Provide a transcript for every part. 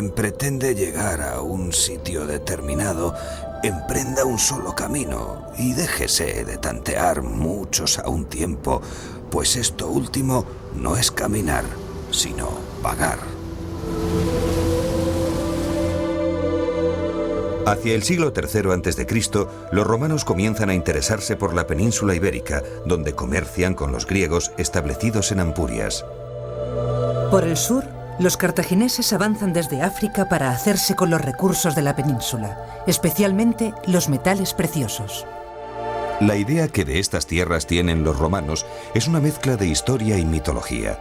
quien pretende llegar a un sitio determinado emprenda un solo camino y déjese de tantear muchos a un tiempo, pues esto último no es caminar, sino vagar. Hacia el siglo III a.C., los romanos comienzan a interesarse por la península ibérica, donde comercian con los griegos establecidos en Ampurias. Por el sur, los cartagineses avanzan desde África para hacerse con los recursos de la península, especialmente los metales preciosos. La idea que de estas tierras tienen los romanos es una mezcla de historia y mitología.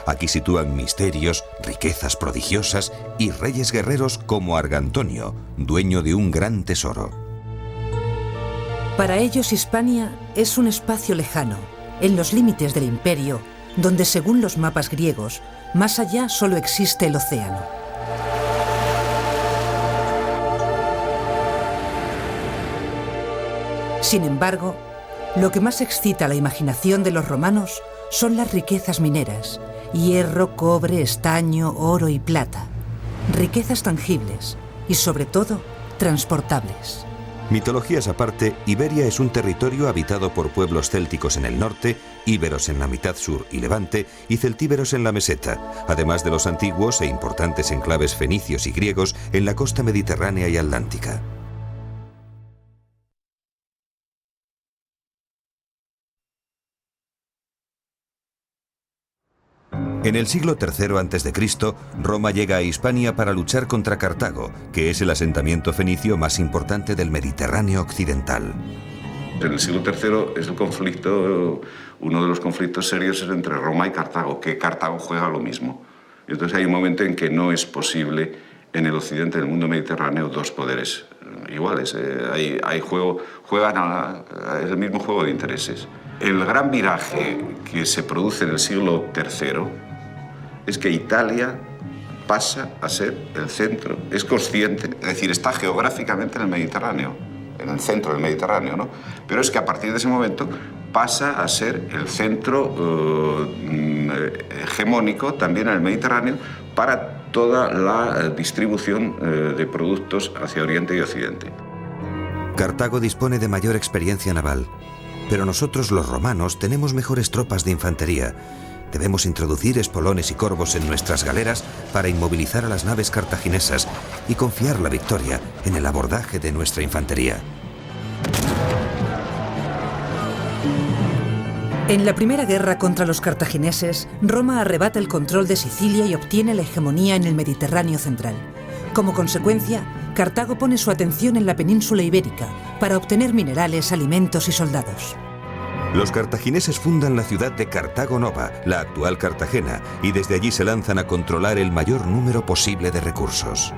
Aquí sitúan misterios, riquezas prodigiosas y reyes guerreros como Argantonio, dueño de un gran tesoro. Para ellos, Hispania es un espacio lejano, en los límites del imperio, donde, según los mapas griegos, más allá solo existe el océano. Sin embargo, lo que más excita la imaginación de los romanos son las riquezas mineras: hierro, cobre, estaño, oro y plata. Riquezas tangibles y, sobre todo, transportables. Mitologías aparte, Iberia es un territorio habitado por pueblos célticos en el norte, íberos en la mitad sur y levante y celtíberos en la meseta, además de los antiguos e importantes enclaves fenicios y griegos en la costa mediterránea y atlántica. En el siglo III a.C., Roma llega a Hispania para luchar contra Cartago, que es el asentamiento fenicio más importante del Mediterráneo occidental. En el siglo III es el conflicto, uno de los conflictos serios es entre Roma y Cartago, que Cartago juega lo mismo. Entonces hay un momento en que no es posible en el occidente del mundo mediterráneo dos poderes iguales. Juegan el mismo juego de intereses. El gran viraje que se produce en el siglo III es que Italia pasa a ser el centro, es consciente, es decir, está geográficamente en el Mediterráneo, en el centro del Mediterráneo, ¿no? Pero es que a partir de ese momento pasa a ser el centro hegemónico también en el Mediterráneo para toda la distribución de productos hacia Oriente y Occidente. Cartago dispone de mayor experiencia naval, pero nosotros los romanos tenemos mejores tropas de infantería. Debemos introducir espolones y corvos en nuestras galeras para inmovilizar a las naves cartaginesas y confiar la victoria en el abordaje de nuestra infantería. En la primera guerra contra los cartagineses, Roma arrebata el control de Sicilia y obtiene la hegemonía en el Mediterráneo central. Como consecuencia, Cartago pone su atención en la península ibérica para obtener minerales, alimentos y soldados. Los cartagineses fundan la ciudad de Cartago Nova, la actual Cartagena, y desde allí se lanzan a controlar el mayor número posible de recursos.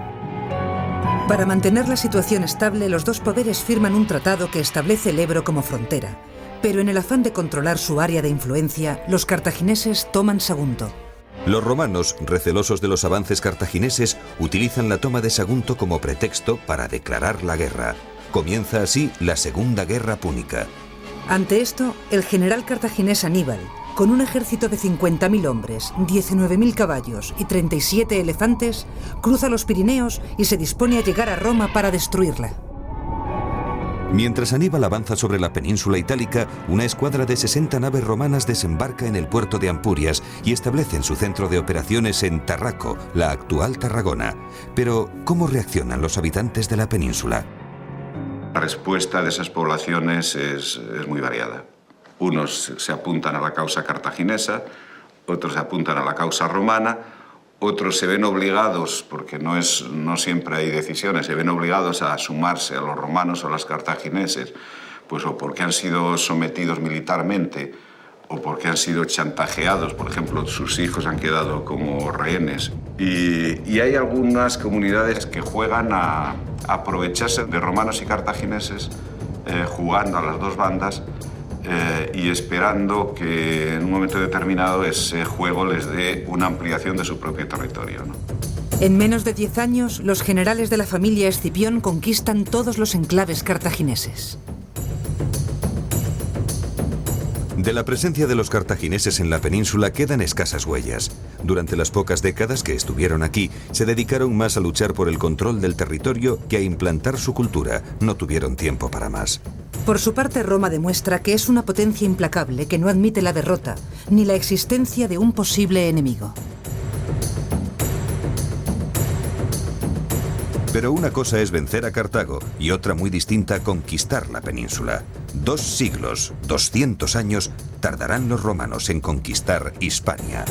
Para mantener la situación estable, los dos poderes firman un tratado que establece el Ebro como frontera. Pero en el afán de controlar su área de influencia, los cartagineses toman Sagunto. Los romanos, recelosos de los avances cartagineses, utilizan la toma de Sagunto como pretexto para declarar la guerra. Comienza así la Segunda Guerra Púnica. Ante esto, el general cartaginés Aníbal, con un ejército de 50.000 hombres, 19.000 caballos y 37 elefantes, cruza los Pirineos y se dispone a llegar a Roma para destruirla. Mientras Aníbal avanza sobre la península itálica, una escuadra de 60 naves romanas desembarca en el puerto de Ampurias y establecen su centro de operaciones en Tarraco, la actual Tarragona. Pero, ¿cómo reaccionan los habitantes de la península? La respuesta de esas poblaciones es muy variada. Unos se apuntan a la causa cartaginesa, otros se apuntan a la causa romana, otros se ven obligados, porque no siempre hay decisiones, se ven obligados a sumarse a los romanos o a los cartagineses, pues o porque han sido sometidos militarmente o porque han sido chantajeados, por ejemplo, sus hijos han quedado como rehenes. Y hay algunas comunidades que juegan a aprovecharse de romanos y cartagineses, jugando a las dos bandas y esperando que en un momento determinado ese juego les dé una ampliación de su propio territorio, ¿no? En menos de 10 años, los generales de la familia Escipión conquistan todos los enclaves cartagineses. De la presencia de los cartagineses en la península quedan escasas huellas. Durante las pocas décadas que estuvieron aquí, se dedicaron más a luchar por el control del territorio que a implantar su cultura. No tuvieron tiempo para más. Por su parte, Roma demuestra que es una potencia implacable que no admite la derrota, ni la existencia de un posible enemigo. Pero una cosa es vencer a Cartago y otra muy distinta conquistar la península. 2 siglos, 200 años, tardarán los romanos en conquistar Hispania.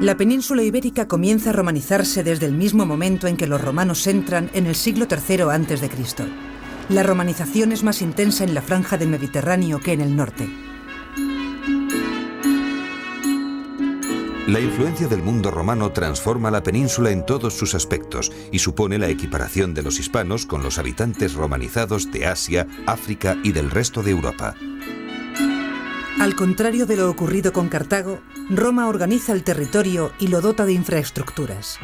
La península ibérica comienza a romanizarse desde el mismo momento en que los romanos entran en el siglo III a.C. La romanización es más intensa en la franja del Mediterráneo que en el norte. La influencia del mundo romano transforma la península en todos sus aspectos y supone la equiparación de los hispanos con los habitantes romanizados de Asia, África y del resto de Europa. Al contrario de lo ocurrido con Cartago, Roma organiza el territorio y lo dota de infraestructuras.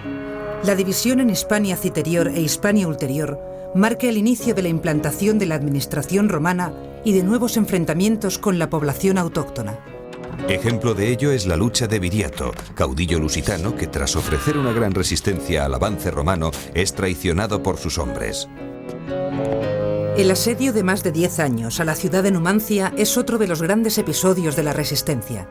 La división en Hispania Citerior e Hispania Ulterior marca el inicio de la implantación de la administración romana y de nuevos enfrentamientos con la población autóctona. Ejemplo de ello es la lucha de Viriato, caudillo lusitano que tras ofrecer una gran resistencia al avance romano es traicionado por sus hombres. El asedio de más de 10 años a la ciudad de Numancia es otro de los grandes episodios de la resistencia.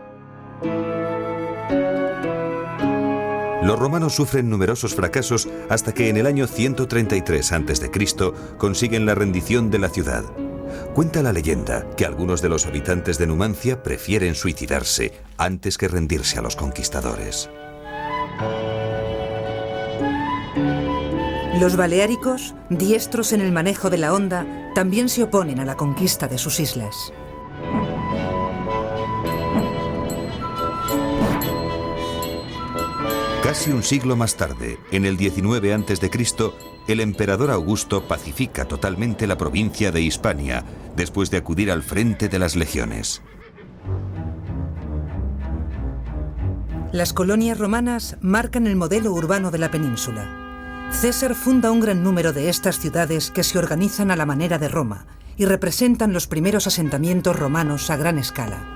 Los romanos sufren numerosos fracasos hasta que en el año 133 a.C. consiguen la rendición de la ciudad. Cuenta la leyenda que algunos de los habitantes de Numancia prefieren suicidarse antes que rendirse a los conquistadores. Los baleáricos, diestros en el manejo de la onda, también se oponen a la conquista de sus islas. Casi un siglo más tarde, en el 19 a.C., el emperador Augusto pacifica totalmente la provincia de Hispania, después de acudir al frente de las legiones. Las colonias romanas marcan el modelo urbano de la península. César funda un gran número de estas ciudades que se organizan a la manera de Roma y representan los primeros asentamientos romanos a gran escala.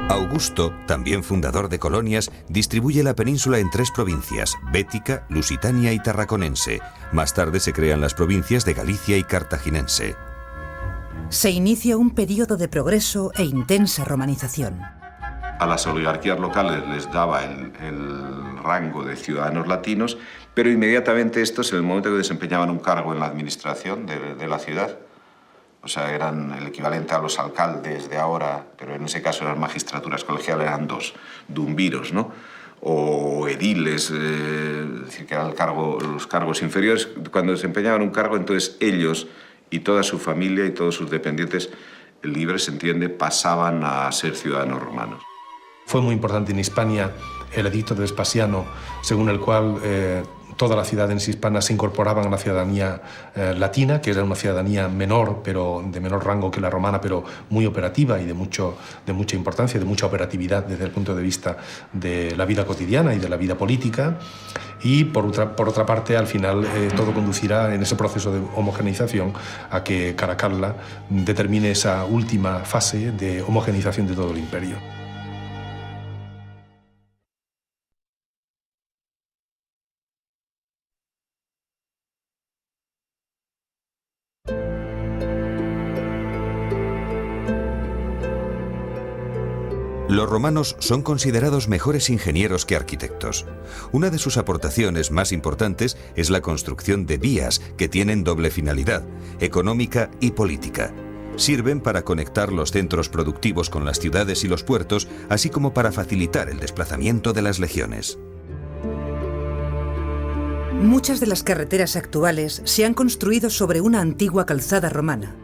Augusto, también fundador de colonias, distribuye la península en 3 provincias, Bética, Lusitania y Tarraconense. Más tarde se crean las provincias de Galicia y Cartaginense. Se inicia un periodo de progreso e intensa romanización. A las oligarquías locales les daba el rango de ciudadanos latinos, pero inmediatamente estos, en el momento que desempeñaban un cargo en la administración de la ciudad, o sea, eran el equivalente a los alcaldes de ahora, pero en ese caso eran magistraturas colegiales, eran 2 dumviros, ¿no? O ediles, es decir, que eran los cargos inferiores. Cuando desempeñaban un cargo, entonces ellos y toda su familia y todos sus dependientes libres, se entiende, pasaban a ser ciudadanos romanos. Fue muy importante en Hispania el edicto de Vespasiano, según el cual todas las ciudades hispanas se incorporaban a la ciudadanía latina, que era una ciudadanía menor, pero de menor rango que la romana, pero muy operativa y de mucha importancia, de mucha operatividad desde el punto de vista de la vida cotidiana y de la vida política. Y por otra parte, al final, todo conducirá en ese proceso de homogeneización a que Caracalla determine esa última fase de homogeneización de todo el imperio. Los romanos son considerados mejores ingenieros que arquitectos. Una de sus aportaciones más importantes es la construcción de vías que tienen doble finalidad, económica y política. Sirven para conectar los centros productivos con las ciudades y los puertos, así como para facilitar el desplazamiento de las legiones. Muchas de las carreteras actuales se han construido sobre una antigua calzada romana.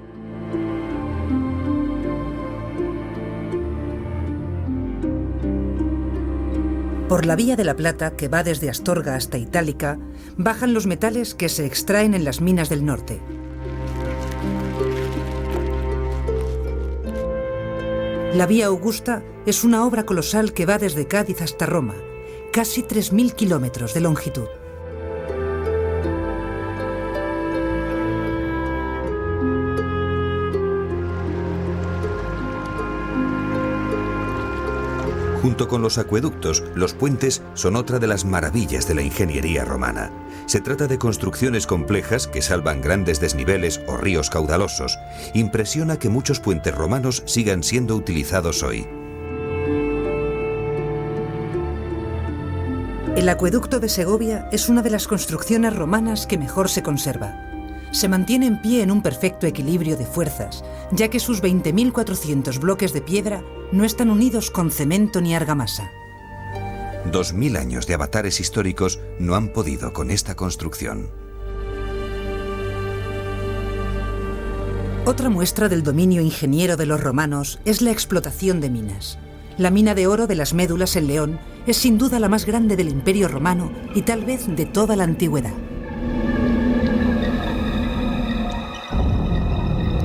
Por la Vía de la Plata, que va desde Astorga hasta Itálica, bajan los metales que se extraen en las minas del norte. La Vía Augusta es una obra colosal que va desde Cádiz hasta Roma casi 3.000 kilómetros de longitud. Junto con los acueductos, los puentes son otra de las maravillas de la ingeniería romana. Se trata de construcciones complejas que salvan grandes desniveles o ríos caudalosos. Impresiona que muchos puentes romanos sigan siendo utilizados hoy. El acueducto de Segovia es una de las construcciones romanas que mejor se conserva. Se mantiene en pie en un perfecto equilibrio de fuerzas, ya que sus 20.400 bloques de piedra no están unidos con cemento ni argamasa. 2000 años de avatares históricos no han podido con esta construcción. Otra muestra del dominio ingeniero de los romanos es la explotación de minas. La mina de oro de las Médulas en León es sin duda la más grande del Imperio Romano y tal vez de toda la antigüedad.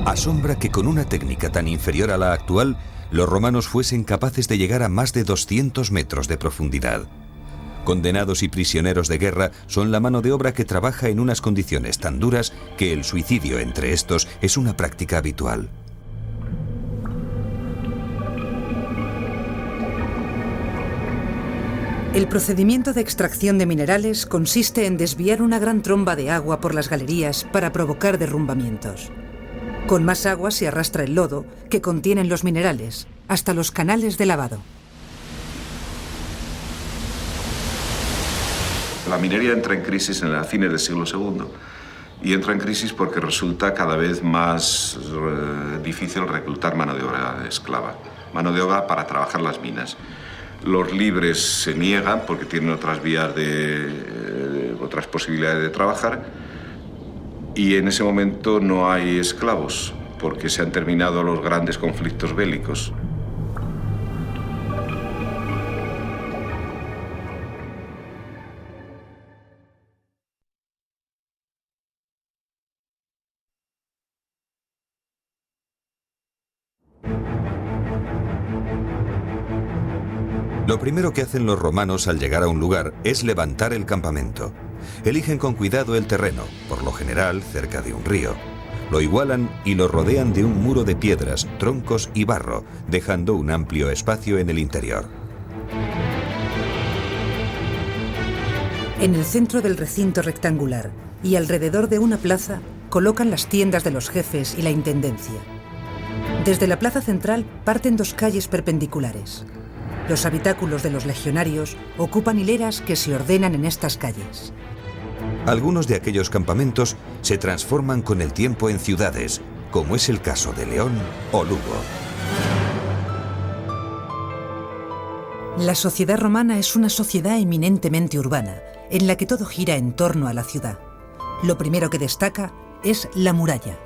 Asombra que con una técnica tan inferior a la actual, los romanos fuesen capaces de llegar a más de 200 metros de profundidad. Condenados y prisioneros de guerra son la mano de obra que trabaja en unas condiciones tan duras que el suicidio entre estos es una práctica habitual. El procedimiento de extracción de minerales consiste en desviar una gran tromba de agua por las galerías para provocar derrumbamientos. Con más agua se arrastra el lodo que contienen los minerales hasta los canales de lavado. La minería entra en crisis a fines del siglo II y entra en crisis porque resulta cada vez más difícil reclutar mano de obra esclava, mano de obra para trabajar las minas. Los libres se niegan porque tienen otras vías otras posibilidades de trabajar. Y en ese momento no hay esclavos, porque se han terminado los grandes conflictos bélicos. Lo primero que hacen los romanos al llegar a un lugar es levantar el campamento. Eligen con cuidado el terreno, por lo general cerca de un río. Lo igualan y lo rodean de un muro de piedras, troncos y barro, dejando un amplio espacio en el interior. En el centro del recinto rectangular y alrededor de una plaza colocan las tiendas de los jefes y la intendencia. Desde la plaza central parten dos calles perpendiculares. Los habitáculos de los legionarios ocupan hileras que se ordenan en estas calles. Algunos de aquellos campamentos se transforman con el tiempo en ciudades, como es el caso de León o Lugo. La sociedad romana es una sociedad eminentemente urbana, en la que todo gira en torno a la ciudad. Lo primero que destaca es la muralla.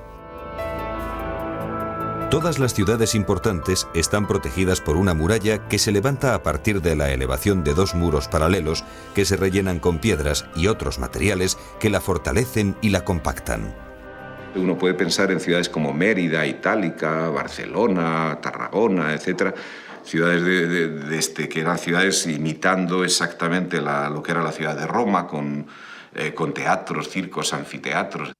Todas las ciudades importantes están protegidas por una muralla que se levanta a partir de la elevación de dos muros paralelos que se rellenan con piedras y otros materiales que la fortalecen y la compactan. Uno puede pensar en ciudades como Mérida, Itálica, Barcelona, Tarragona, etc. Ciudades que eran ciudades imitando exactamente lo que era la ciudad de Roma, con teatros, circos, anfiteatros.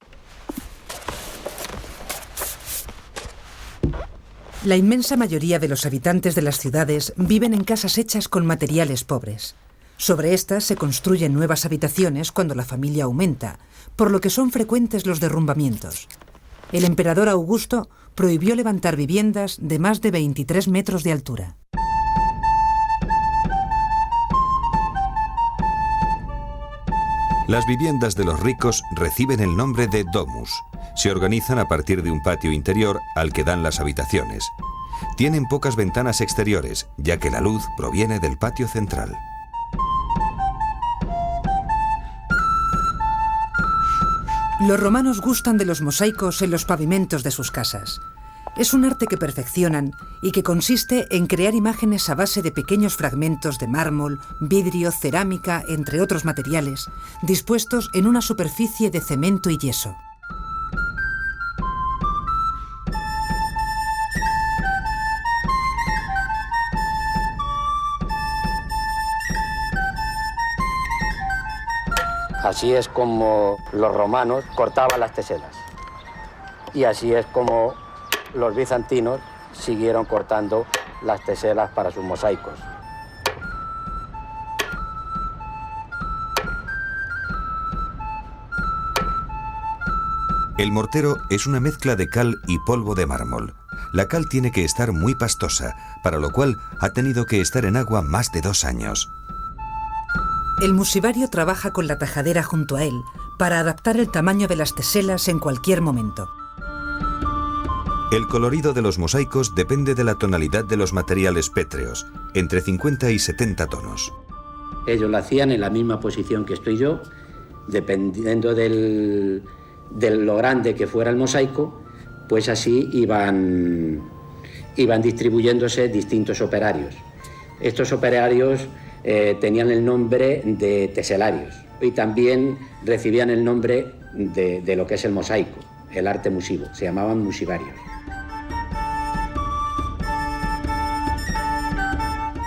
La inmensa mayoría de los habitantes de las ciudades viven en casas hechas con materiales pobres. Sobre estas se construyen nuevas habitaciones cuando la familia aumenta, por lo que son frecuentes los derrumbamientos. El emperador Augusto prohibió levantar viviendas de más de 23 metros de altura. Las viviendas de los ricos reciben el nombre de domus. Se organizan a partir de un patio interior al que dan las habitaciones. Tienen pocas ventanas exteriores, ya que la luz proviene del patio central. Los romanos gustan de los mosaicos en los pavimentos de sus casas. Es un arte que perfeccionan y que consiste en crear imágenes a base de pequeños fragmentos de mármol, vidrio, cerámica, entre otros materiales, dispuestos en una superficie de cemento y yeso. Así es como los romanos cortaban las teselas. Y así es como los bizantinos siguieron cortando las teselas para sus mosaicos. El mortero es una mezcla de cal y polvo de mármol. La cal tiene que estar muy pastosa, para lo cual ha tenido que estar en agua más de 2 años. El musivario trabaja con la tajadera junto a él para adaptar el tamaño de las teselas en cualquier momento. El colorido de los mosaicos depende de la tonalidad de los materiales pétreos, entre 50 y 70 tonos. Ellos lo hacían en la misma posición que estoy yo, dependiendo de lo grande que fuera el mosaico, pues así iban distribuyéndose distintos operarios. Estos operarios tenían el nombre de teselarios y también recibían el nombre de lo que es el mosaico, el arte musivo, se llamaban musivarios.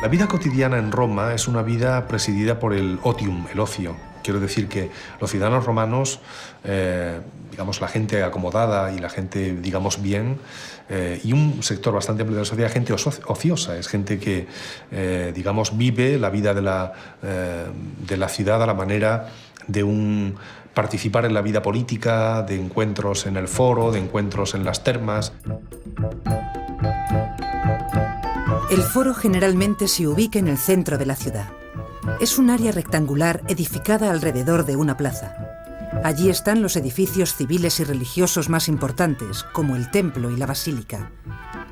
La vida cotidiana en Roma es una vida presidida por el otium, el ocio. Quiero decir que los ciudadanos romanos, digamos la gente acomodada y la gente, digamos, bien, y un sector bastante amplio de la sociedad, gente ociosa, es gente que, digamos, vive la vida de la ciudad a la manera de participar en la vida política, de encuentros en el foro, de encuentros en las termas. El foro generalmente se ubica en el centro de la ciudad. Es un área rectangular edificada alrededor de una plaza. Allí están los edificios civiles y religiosos más importantes, como el templo y la basílica.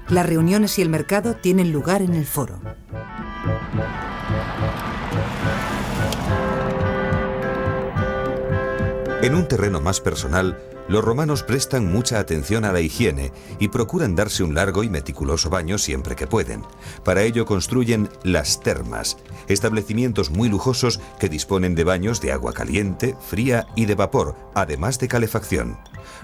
Las reuniones y el mercado tienen lugar en el foro. En un terreno más personal, los romanos prestan mucha atención a la higiene y procuran darse un largo y meticuloso baño siempre que pueden. Para ello construyen las termas, establecimientos muy lujosos que disponen de baños de agua caliente, fría y de vapor, además de calefacción.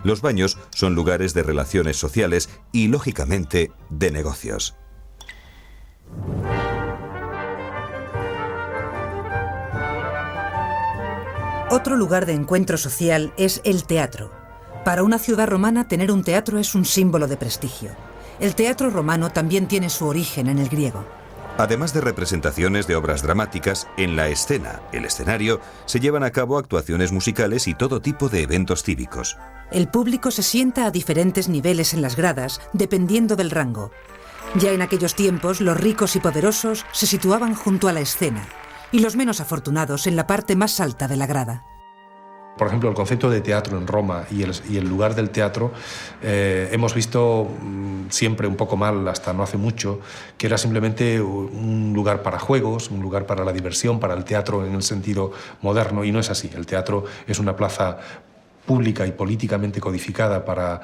Los baños son lugares de relaciones sociales y, lógicamente, de negocios. Otro lugar de encuentro social es el teatro. Para una ciudad romana, tener un teatro es un símbolo de prestigio. El teatro romano también tiene su origen en el griego. Además de representaciones de obras dramáticas, en la escena, el escenario, se llevan a cabo actuaciones musicales y todo tipo de eventos cívicos. El público se sienta a diferentes niveles en las gradas, dependiendo del rango. Ya en aquellos tiempos, los ricos y poderosos se situaban junto a la escena, y los menos afortunados en la parte más alta de la grada. Por ejemplo, el concepto de teatro en Roma y el lugar del teatro, hemos visto siempre un poco mal, hasta no hace mucho, que era simplemente un lugar para juegos, un lugar para la diversión, para el teatro en el sentido moderno, y no es así. El teatro es una plaza pública y políticamente codificada para,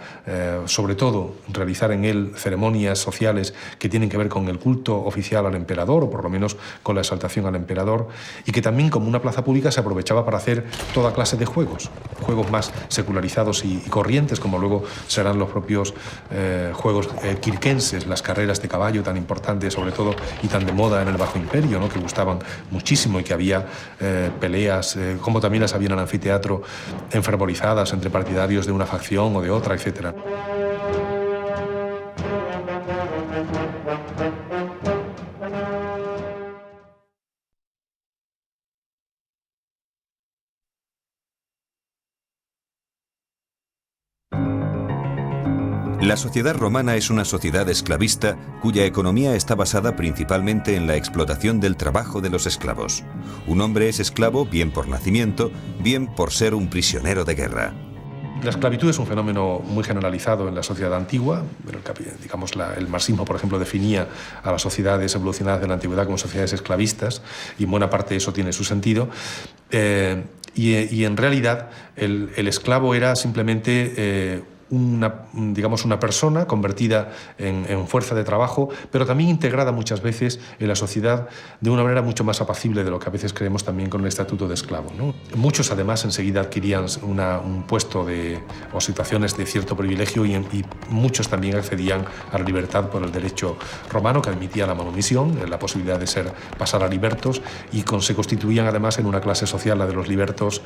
sobre todo, realizar en él ceremonias sociales que tienen que ver con el culto oficial al emperador, o por lo menos con la exaltación al emperador, y que también, como una plaza pública, se aprovechaba para hacer toda clase de juegos más secularizados y corrientes, como luego serán los propios juegos quirquenses, las carreras de caballo tan importantes, sobre todo, y tan de moda en el Bajo Imperio, ¿no?, que gustaban muchísimo, y que había peleas, como también las había en el anfiteatro, enfervorizadas entre partidarios de una facción o de otra, etc. La sociedad romana es una sociedad esclavista cuya economía está basada principalmente en la explotación del trabajo de los esclavos. Un hombre es esclavo bien por nacimiento, bien por ser un prisionero de guerra. La esclavitud es un fenómeno muy generalizado en la sociedad antigua. Digamos, el marxismo, por ejemplo, definía a las sociedades evolucionadas de la antigüedad como sociedades esclavistas, y en buena parte eso tiene su sentido. Y en realidad el esclavo era simplemente una persona convertida en fuerza de trabajo, pero también integrada muchas veces en la sociedad de una manera mucho más apacible de lo que a veces creemos también con el estatuto de esclavo, ¿no? Muchos además enseguida adquirían un puesto o situaciones de cierto privilegio y muchos también accedían a la libertad por el derecho romano que admitía la manumisión, la posibilidad de pasar a libertos, y se constituían además en una clase social, la de los libertos,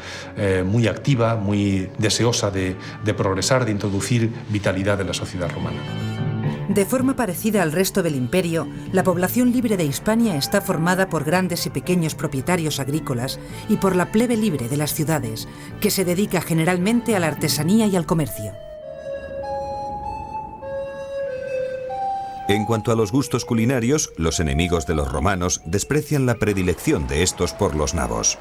muy activa, muy deseosa de progresar, de introducir vitalidad en la sociedad romana. De forma parecida al resto del imperio, la población libre de Hispania está formada por grandes y pequeños propietarios agrícolas y por la plebe libre de las ciudades, que se dedica generalmente a la artesanía y al comercio. En cuanto a los gustos culinarios, los enemigos de los romanos desprecian la predilección de estos por los nabos.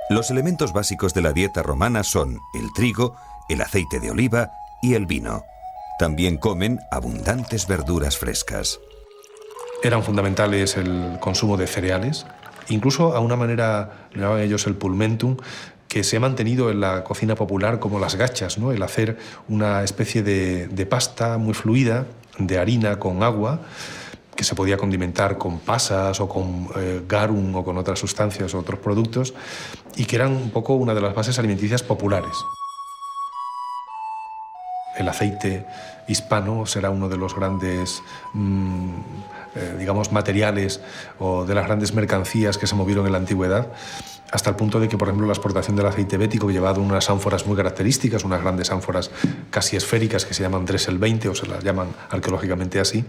Los elementos básicos de la dieta romana son el trigo, el aceite de oliva y el vino. También comen abundantes verduras frescas. Eran fundamentales el consumo de cereales, incluso a una manera, le llamaban ellos el pulmentum, que se ha mantenido en la cocina popular como las gachas, ¿no? El hacer una especie de pasta muy fluida, de harina con agua, que se podía condimentar con pasas o con garum o con otras sustancias o otros productos, y que eran un poco una de las bases alimenticias populares. El aceite hispano será uno de los grandes, materiales o de las grandes mercancías que se movieron en la antigüedad, hasta el punto de que, por ejemplo, la exportación del aceite bético, llevado en unas ánforas muy características, unas grandes ánforas casi esféricas que se llaman Dressel 20, o se las llaman arqueológicamente así,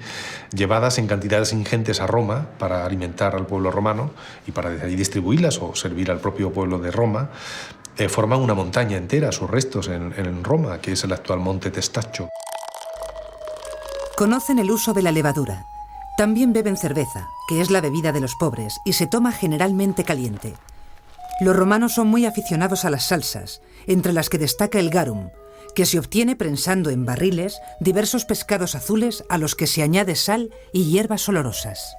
llevadas en cantidades ingentes a Roma para alimentar al pueblo romano y para desde ahí distribuirlas o servir al propio pueblo de Roma, forman una montaña entera, sus restos en Roma, que es el actual Monte Testaccio. Conocen el uso de la levadura. También beben cerveza, que es la bebida de los pobres, y se toma generalmente caliente. Los romanos son muy aficionados a las salsas, entre las que destaca el garum, que se obtiene prensando en barriles diversos pescados azules a los que se añade sal y hierbas olorosas.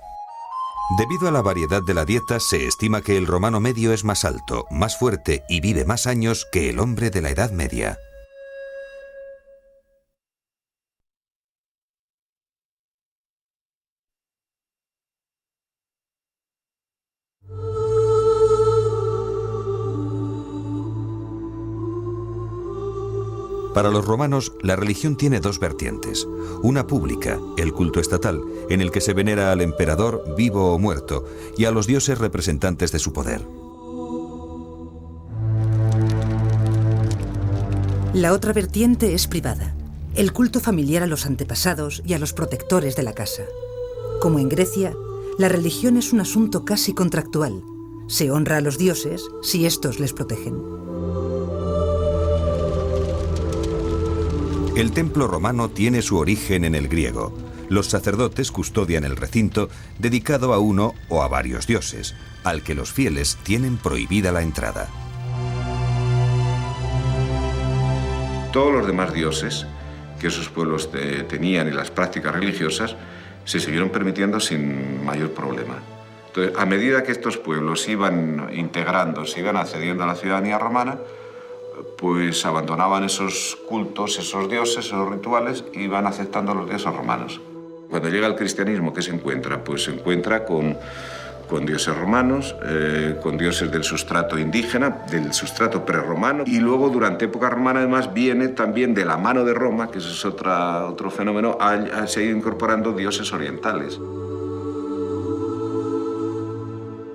Debido a la variedad de la dieta, se estima que el romano medio es más alto, más fuerte y vive más años que el hombre de la Edad Media. Para los romanos, la religión tiene dos vertientes. Una pública, el culto estatal, en el que se venera al emperador, vivo o muerto, y a los dioses representantes de su poder. La otra vertiente es privada, el culto familiar a los antepasados y a los protectores de la casa. Como en Grecia, la religión es un asunto casi contractual. Se honra a los dioses si estos les protegen. El templo romano tiene su origen en el griego. Los sacerdotes custodian el recinto dedicado a uno o a varios dioses, al que los fieles tienen prohibida la entrada. Todos los demás dioses que esos pueblos tenían y las prácticas religiosas se siguieron permitiendo sin mayor problema. Entonces, a medida que estos pueblos iban integrándose, iban accediendo a la ciudadanía romana, pues abandonaban esos cultos, esos dioses, esos rituales, y iban aceptando a los dioses romanos. Cuando llega el cristianismo, ¿qué se encuentra? Pues se encuentra con dioses romanos, con dioses del sustrato indígena, del sustrato prerromano, y luego durante época romana además viene también de la mano de Roma, que ese es otro fenómeno, se ha ido incorporando dioses orientales.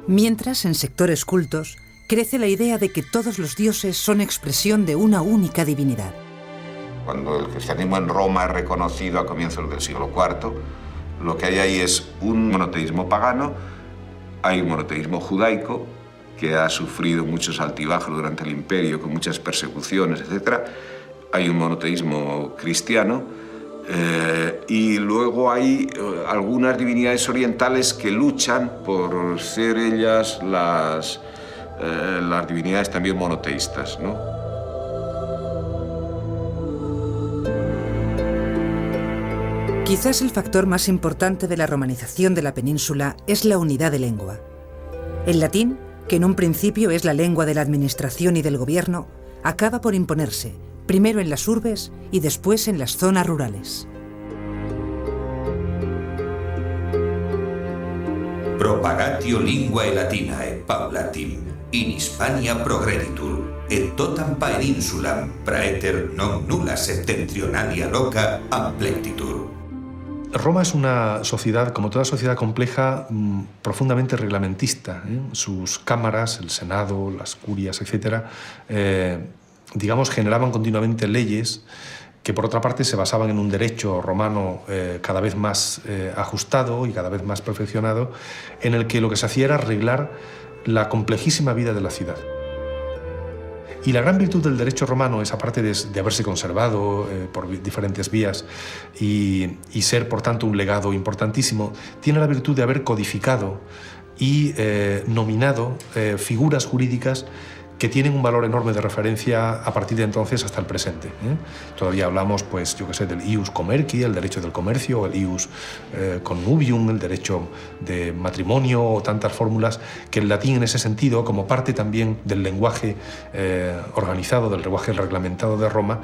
Mientras, en sectores cultos, crece la idea de que todos los dioses son expresión de una única divinidad. Cuando el cristianismo en Roma es reconocido a comienzos del siglo IV, lo que hay ahí es un monoteísmo pagano, hay un monoteísmo judaico que ha sufrido muchos altibajos durante el imperio, con muchas persecuciones, etc. Hay un monoteísmo cristiano, y luego hay algunas divinidades orientales que luchan por ser ellas las divinidades también monoteístas, ¿no? Quizás el factor más importante de la romanización de la península es la unidad de lengua. El latín, que en un principio es la lengua de la administración y del gobierno, acaba por imponerse, primero en las urbes y después en las zonas rurales. Propagatio linguae latinae paulatim in Hispania progreditur, et totam paeninsulam praeter non nulla septentrionalia loca amplectitur. Roma es una sociedad, como toda sociedad compleja, profundamente reglamentista. Sus cámaras, el Senado, las curias, etc., digamos, generaban continuamente leyes que, por otra parte, se basaban en un derecho romano cada vez más ajustado y cada vez más perfeccionado, en el que lo que se hacía era arreglar la complejísima vida de la ciudad. Y la gran virtud del derecho romano es, aparte de haberse conservado por diferentes vías y ser, por tanto, un legado importantísimo, tiene la virtud de haber codificado y nominado figuras jurídicas que tienen un valor enorme de referencia a partir de entonces hasta el presente. Todavía hablamos, pues, yo que sé, del ius comerci, el derecho del comercio, o el ius connubium, el derecho de matrimonio, o tantas fórmulas que el latín, en ese sentido, como parte también del lenguaje organizado, del lenguaje reglamentado de Roma,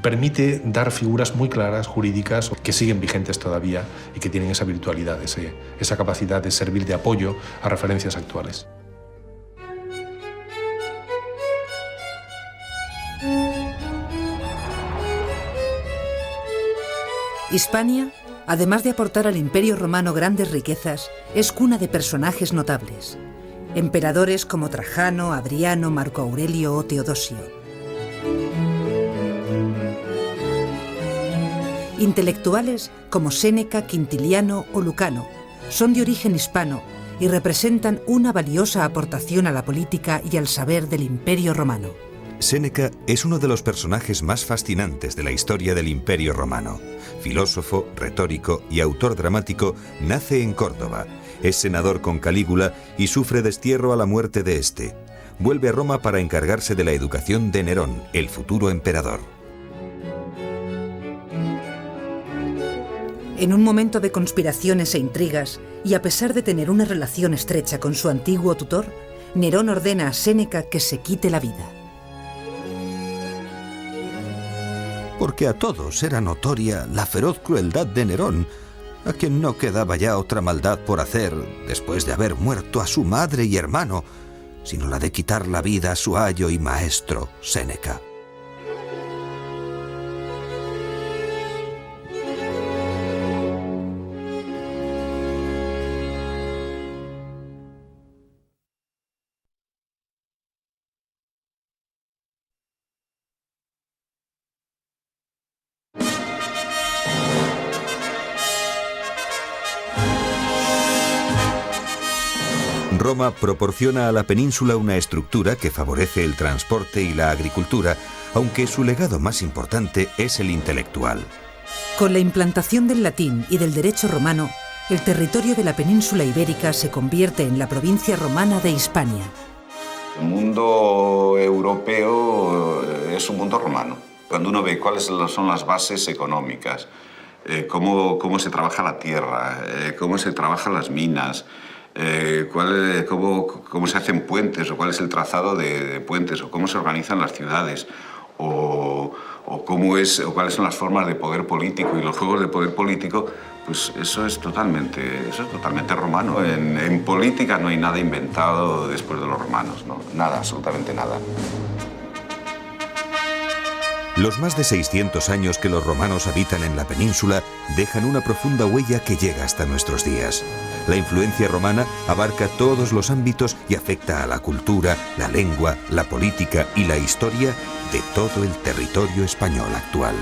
permite dar figuras muy claras, jurídicas, que siguen vigentes todavía y que tienen esa virtualidad, esa capacidad de servir de apoyo a referencias actuales. Hispania, además de aportar al Imperio Romano grandes riquezas, es cuna de personajes notables. Emperadores como Trajano, Adriano, Marco Aurelio o Teodosio. Intelectuales como Séneca, Quintiliano o Lucano son de origen hispano y representan una valiosa aportación a la política y al saber del Imperio Romano. Séneca es uno de los personajes más fascinantes de la historia del Imperio Romano. Filósofo, retórico y autor dramático, nace en Córdoba. Es senador con Calígula y sufre destierro a la muerte de este. Vuelve a Roma para encargarse de la educación de Nerón, el futuro emperador. En un momento de conspiraciones e intrigas, y a pesar de tener una relación estrecha con su antiguo tutor, Nerón ordena a Séneca que se quite la vida. Porque a todos era notoria la feroz crueldad de Nerón, a quien no quedaba ya otra maldad por hacer después de haber muerto a su madre y hermano, sino la de quitar la vida a su ayo y maestro, Séneca. Roma proporciona a la península una estructura que favorece el transporte y la agricultura, aunque su legado más importante es el intelectual. Con la implantación del latín y del derecho romano, el territorio de la península ibérica se convierte en la provincia romana de Hispania. El mundo europeo es un mundo romano. Cuando uno ve cuáles son las bases económicas, cómo se trabaja la tierra, cómo se trabajan las minas, cómo se hacen puentes, o cuál es el trazado de puentes, o cómo se organizan las ciudades, o cuáles son las formas de poder político y los juegos de poder político, pues eso es totalmente romano. En política no hay nada inventado después de los romanos, ¿no? Nada, absolutamente nada. Los más de 600 años que los romanos habitan en la península dejan una profunda huella que llega hasta nuestros días. La influencia romana abarca todos los ámbitos y afecta a la cultura, la lengua, la política y la historia de todo el territorio español actual.